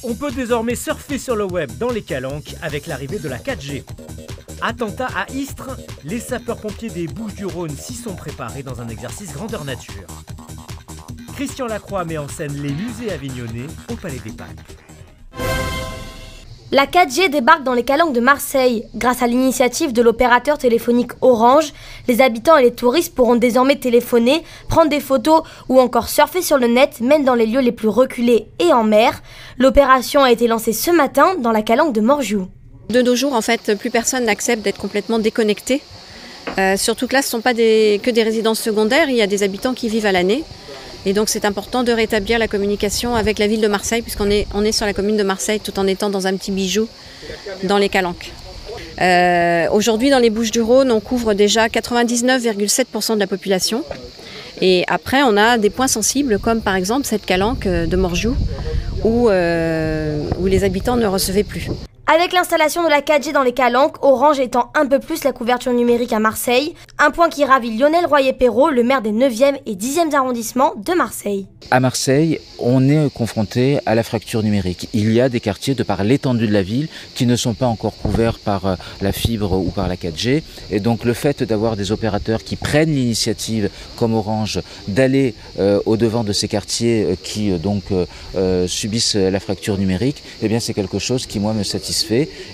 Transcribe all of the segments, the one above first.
On peut désormais surfer sur le web dans les calanques avec l'arrivée de la 4G. Attentat à Istres, les sapeurs-pompiers des Bouches-du-Rhône s'y sont préparés dans un exercice grandeur nature. Christian Lacroix met en scène les musées avignonnais au Palais des Papes. La 4G débarque dans les calanques de Marseille. Grâce à l'initiative de l'opérateur téléphonique Orange, les habitants et les touristes pourront désormais téléphoner, prendre des photos ou encore surfer sur le net, même dans les lieux les plus reculés et en mer. L'opération a été lancée ce matin dans la calanque de Morgiou. De nos jours, en fait, plus personne n'accepte d'être complètement déconnecté. Surtout que là, ce ne sont pas que des résidences secondaires, il y a des habitants qui vivent à l'année. Et donc c'est important de rétablir la communication avec la ville de Marseille, puisqu'on est sur la commune de Marseille tout en étant dans un petit bijou dans les calanques. Aujourd'hui dans les Bouches-du-Rhône, on couvre déjà 99,7% de la population. Et après on a des points sensibles comme par exemple cette calanque de Morgiou où les habitants ne recevaient plus. Avec l'installation de la 4G dans les calanques, Orange étend un peu plus la couverture numérique à Marseille, un point qui ravit Lionel Royer-Perrault, le maire des 9e et 10e arrondissements de Marseille. À Marseille, on est confronté à la fracture numérique. Il y a des quartiers, de par l'étendue de la ville, qui ne sont pas encore couverts par la fibre ou par la 4G. Et donc le fait d'avoir des opérateurs qui prennent l'initiative, comme Orange, d'aller au-devant de ces quartiers qui subissent la fracture numérique, eh bien c'est quelque chose qui, moi, me satisfait.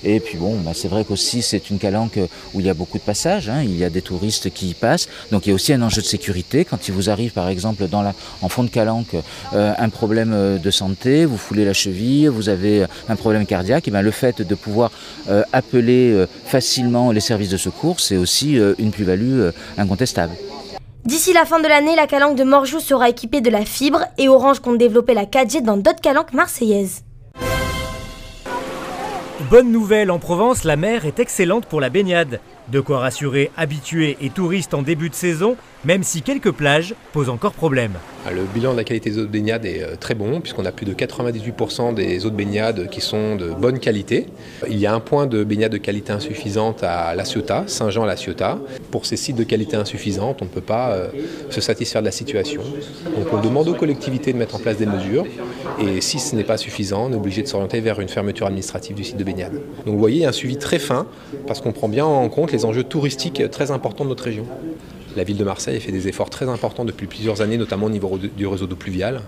Et puis bon, c'est vrai qu'aussi c'est une calanque où il y a beaucoup de passages, il y a des touristes qui y passent, donc il y a aussi un enjeu de sécurité. Quand il vous arrive par exemple en fond de calanque un problème de santé, vous foulez la cheville, vous avez un problème cardiaque, et bien le fait de pouvoir appeler facilement les services de secours, c'est aussi une plus-value incontestable. D'ici la fin de l'année, la calanque de Morgiou sera équipée de la fibre et Orange compte développer la 4G dans d'autres calanques marseillaises. Bonne nouvelle, en Provence, la mer est excellente pour la baignade. De quoi rassurer habitués et touristes en début de saison, même si quelques plages posent encore problème. Le bilan de la qualité des eaux de baignade est très bon, puisqu'on a plus de 98% des eaux de baignade qui sont de bonne qualité. Il y a un point de baignade de qualité insuffisante à La Ciotat, Saint-Jean-la Ciotat. Pour ces sites de qualité insuffisante, on ne peut pas se satisfaire de la situation. Donc on demande aux collectivités de mettre en place des mesures, et si ce n'est pas suffisant, on est obligé de s'orienter vers une fermeture administrative du site de baignade. Donc vous voyez, il y a un suivi très fin, parce qu'on prend bien en compte les enjeux touristiques très importants de notre région. La ville de Marseille fait des efforts très importants depuis plusieurs années, notamment au niveau du réseau d'eau pluviale.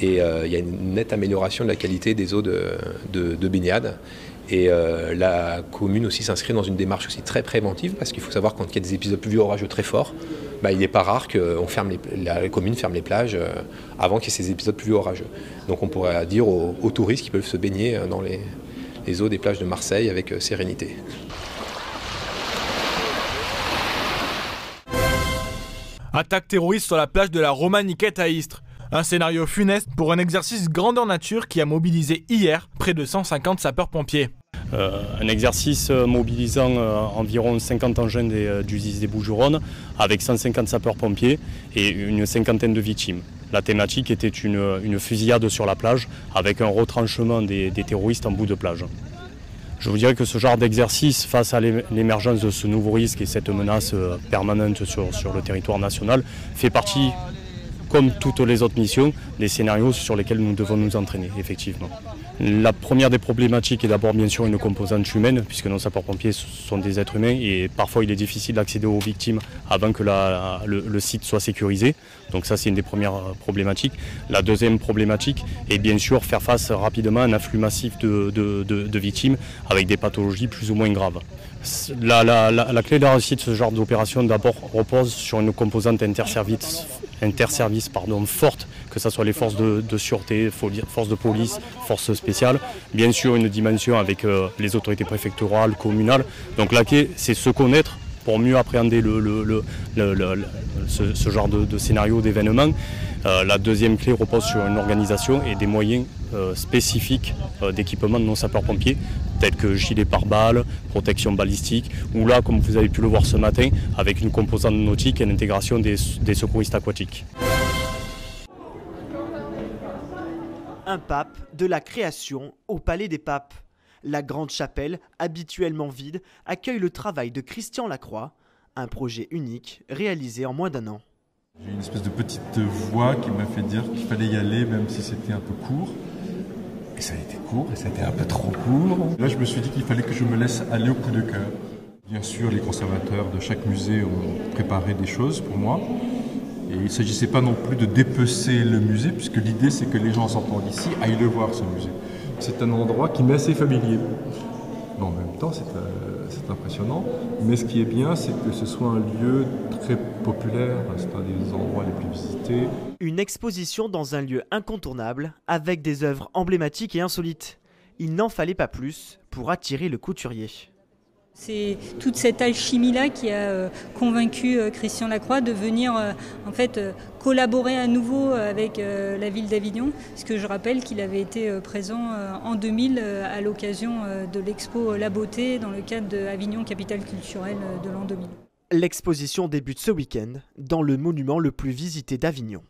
Et il y a une nette amélioration de la qualité des eaux de baignade. Et la commune aussi s'inscrit dans une démarche aussi très préventive, parce qu'il faut savoir quand il y a des épisodes pluvieux orageux très forts, il n'est pas rare que la commune ferme les plages avant qu'il y ait ces épisodes pluvieux orageux. Donc on pourrait dire aux touristes qui peuvent se baigner dans les eaux des plages de Marseille avec sérénité. Attaque terroriste sur la plage de la Romaniquette à Istres. Un scénario funeste pour un exercice grandeur nature qui a mobilisé hier près de 150 sapeurs-pompiers. Un exercice mobilisant environ 50 engins du SDIS des Bouches-du-Rhône avec 150 sapeurs-pompiers et une cinquantaine de victimes. La thématique était une fusillade sur la plage avec un retranchement des terroristes en bout de plage. Je vous dirais que ce genre d'exercice, face à l'émergence de ce nouveau risque et cette menace permanente sur le territoire national, fait partie, comme toutes les autres missions, des scénarios sur lesquels nous devons nous entraîner, effectivement. La première des problématiques est d'abord bien sûr une composante humaine, puisque nos sapeurs-pompiers sont des êtres humains et parfois il est difficile d'accéder aux victimes avant que le site soit sécurisé. Donc ça c'est une des premières problématiques. La deuxième problématique est bien sûr faire face rapidement à un afflux massif de victimes avec des pathologies plus ou moins graves. La clé de la réussite de ce genre d'opération d'abord repose sur une composante interservice forte, que ce soit les forces de sûreté, forces de police, forces spéciales, bien sûr une dimension avec les autorités préfectorales, communales. Donc la clé c'est se connaître pour mieux appréhender ce genre de scénario, d'événement. La deuxième clé repose sur une organisation et des moyens spécifiques d'équipement de nos sapeurs-pompiers, tels que gilets pare-balles, protection balistique, ou là, comme vous avez pu le voir ce matin, avec une composante nautique et l'intégration des secouristes aquatiques. Un pape de la création au Palais des Papes. La grande chapelle, habituellement vide, accueille le travail de Christian Lacroix, un projet unique réalisé en moins d'1 an. J'ai une espèce de petite voix qui m'a fait dire qu'il fallait y aller, même si c'était un peu court. Et ça a été court, et ça a été un peu trop court. Là, je me suis dit qu'il fallait que je me laisse aller au coup de cœur. Bien sûr, les conservateurs de chaque musée ont préparé des choses pour moi. Et il ne s'agissait pas non plus de dépecer le musée, puisque l'idée, c'est que les gens en sortant d'ici aillent le voir, ce musée. C'est un endroit qui m'est assez familier. Mais en même temps, c'est impressionnant. Mais ce qui est bien, c'est que ce soit un lieu très populaire. C'est un des endroits les plus visités. Une exposition dans un lieu incontournable, avec des œuvres emblématiques et insolites. Il n'en fallait pas plus pour attirer le couturier. C'est toute cette alchimie-là qui a convaincu Christian Lacroix de venir collaborer à nouveau avec la ville d'Avignon, parce que je rappelle qu'il avait été présent en 2000 à l'occasion de l'expo La Beauté dans le cadre de Avignon Capitale Culturelle de l'an 2000. L'exposition débute ce week-end dans le monument le plus visité d'Avignon.